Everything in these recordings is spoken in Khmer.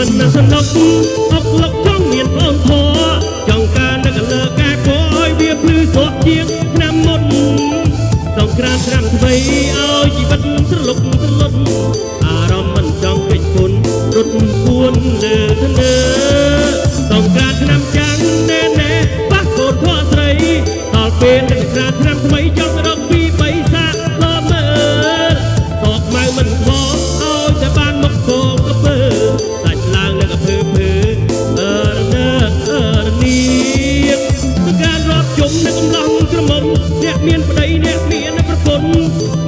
មិនសនុកអុកលុកចង់មានបងធေါ်ចង់ការនឹកលើការគួរឲ្យវាភ្លឺស្រស់ជាងឆ្នាំមុនសង្គ្រាមឆ្នាំថ្មីឲ្យជីវិតស្រលុកស្រលត់អារម្មណ៍មិនចង់កិច្ចគុណរត់ពួនលើធ្នើសង្គ្រាមឆ្នាំចាំងណែណែប៉ះកូនធေါ်ស្រីដល់ពេលនឹកស្រាឆ្នាំថ្មីចង់រកពីបៃសាឡមើសោកម៉ៅមិនខោឲ្យតែបានមកគោកពើសាច់ឡើងនឹងភើភើអឺនីការរាប់ជុំនៅកំឡុងក្រមុំអ្នកមានប្តីអ្នកមានប្រពន្ធ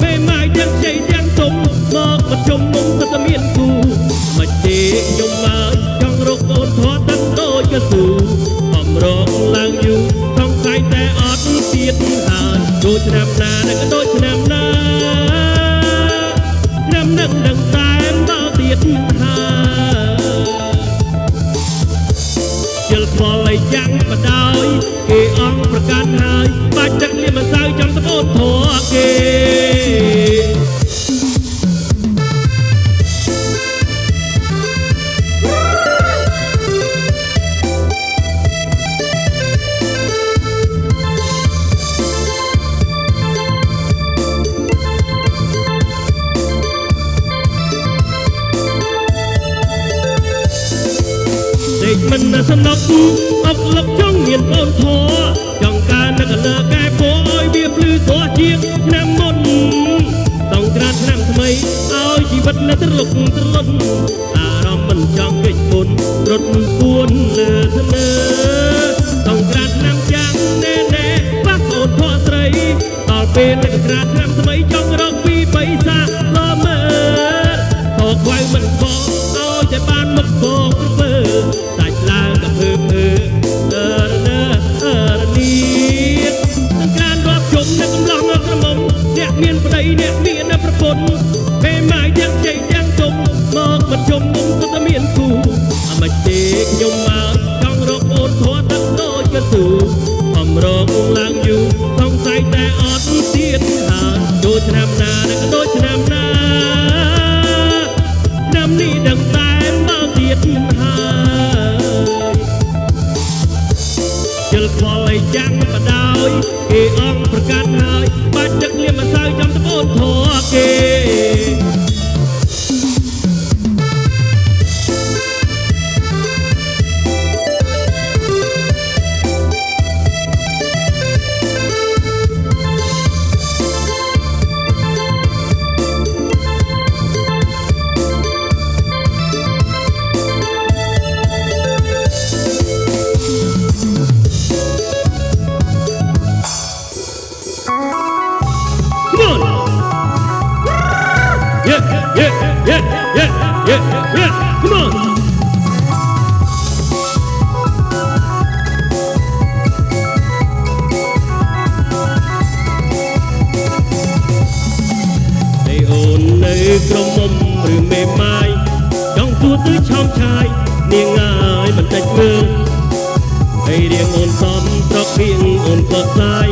ពេលម៉ាយទាំងជ័យទាំងទុំមកប្រជុំមុំទៅតែមានគូមកទេខ្ញុំមកចង់រកអូនធေါ်ទឹកដូចកស៊ូបំរងឡើងយូរសង្ស័យតែអត់ទៀតហើយដូចឆ្នាំណាក៏ដូចឆ្នាំណាឆ្នាំនឹងដឹងតែដល់ទៀតហើយជិលខ្វល់ឲ្យយ៉ាងបដោយគេអង្គប្រកាសហើយបាច់ទឹកលៀមម្សៅចង់ត្បូនធေါ်គេមិនសនុកអុកលុកចង់មានបងធေါ်ចង់ការនឹកលើកែពោឲ្យវាភ្លឺស្រស់ជាងឆ្នាំមុនសង្គ្រាមឆ្នាំថ្មីឲ្យជីវិតនៅត្រលុកត្រលត់អារម្មណ៍មិនចង់កិច្ចគុណរត់ពួនលើធ្នើសង្គ្រាមឆ្នាំចាំងណែណែប៉ះកូនធေါ်ស្រីដល់ពេលនឹកស្រាឆ្នាំថ្មីចង់រកពីបៃសាឡមើខកខ្វៅមិនខកឲ្យតែបានមកគោក្រពើឡើងក៏ភើភើនីការរាប់ជុំនៅកំឡុងក្រមុំអ្នកមានប្តីអ្នកមានប្រពន្ធពេលម៉ាយទាំងជ័យទាំងទុំមកប្រជុំមុំទៅតែមានគូអាមិនទេខ្ញុំមកចង់រកអូនធေါ်ទឹកដូចកស៊ូបំរងឡើងយូរសង្ស័យតែអត់ទៀតហើយដូចឆ្នាំណាក៏ដូចឆ្នាំណាឆ្នាំនេះដឹងតែមកទៀតហើយជិលខ្វល់ឲ្យចាំងបដោយគេអង្គប្រកាសហើយបាច់ទឹកលៀមម្សៅចំត្បូនធေါ်គេCome on. hey អូននៅក្រមុំឬមេម៉ាយចង់ទួទៅឆោមឆាយនាងអើយបន្តិចមើលហើយរៀងអូនសំត្រករៀងអូនក៏ស្ដាយ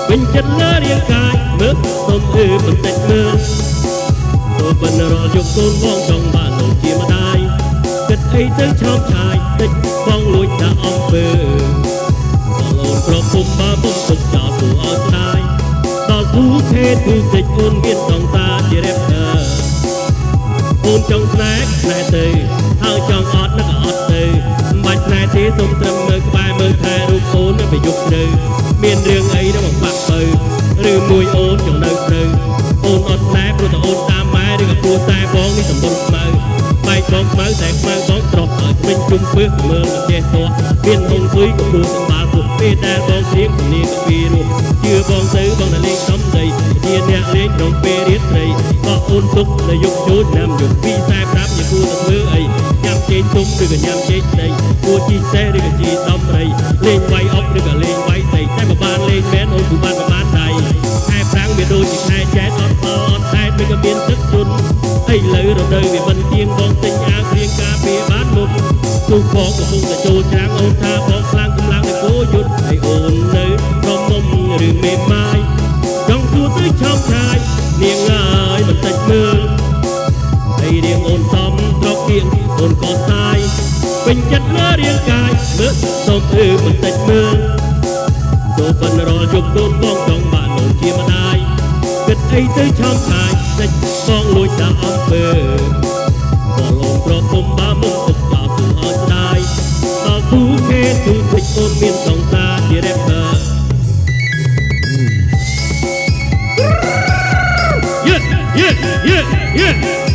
ពេញចិត្តលើរាងកាយមើលសុំបន្តិចមើលទៅបិណ្ឌរលយកកូនបងចង់បានលោកជាម្ដាយគិតអីទៅឆោមឆាយតិចបងលួចដាក់អំពើបងអូនប្រពុំបាពុំទុកចោលទូអត់ស្ដាយដល់ទូខេទូតិចអូនមានដងតាជារ៉េបអឺអូនចង់ស្នេហ៍ស្នេហ៍ទៅហើយចង់អត់នឹកអត់ទៅមិនបាច់ស្នេហ៍ទេសុំត្រឹមមើលក្បែរមើលថែរូបអូននៅប្រយុទ្ធនៅមានរឿងអីទៅមកបាក់បើឬមួយអូនចង់នៅត្រូវអូនអត់តែព្រោះតែអូនតាមម៉ែឬក៏ព្រោះតែបងនេះតំបន់ខ្មៅបែកបងខ្មៅតែខ្មៅបងត្រប់ឲ្យពេញជុំពើមើលមិនចេះទាស់មានហុងស៊ុយក៏ព្រោះសម្បាល់ពួកពេលដែលបងធៀងគ្នាក៏ពីរស់ជឿបងទៅបងតែលេងសំដីជាអ្នកលេងក្នុងពេលរៀនត្រីបោះអូនទុកនៅយុគចូលឆ្នាំយុគ2 45ជាគួរទៅធ្វើអីញ៉ាំជែកទុំឬក៏ញ៉ាំជែកដីគួរជីសេះឬក៏ជីដំរីលេងវាយអុកឬក៏លេងវាយដីតែមកបានលេងមែនអូនគឺបានប្រមាណដៃខែប្រាំងវាដូចជាខែចែកអត់ផលអត់ខែមិនក៏មានទឹកជន់ឥឡូវរដូវវាមិនទៀងបងទិញអាវគ្រៀងការពារបានមុនទូផងកំពុងតែចូលច្រាំងអូនថាបងខ្លាំងកម្លាំងតែគោយុទ្ធឲ្យអូននៅក្រុមមុំឬមេម៉ាយចង់ទួទៅឆោមឆាយនាងអើយបន្តិចមើលហើយរៀងអូនសំត្រកគៀងអូនក៏ស្ដាយ ពេញចិត្តលើរាងកាយមើលសូមអឺបន្តិចមើលទៅប៉ុនរលជប់កូនបងចង់បានលោកជាម្ដាយគិតអីទៅឆោមឆាយតិចបងលួចដាក់អំពើបងលងប្រពុំបាមុខឧបបាទូអត់ស្ដាយដល់ទូខេទូតិចអូនមានសង្សារជា rapper Yeah, yeah, yeah, yeah.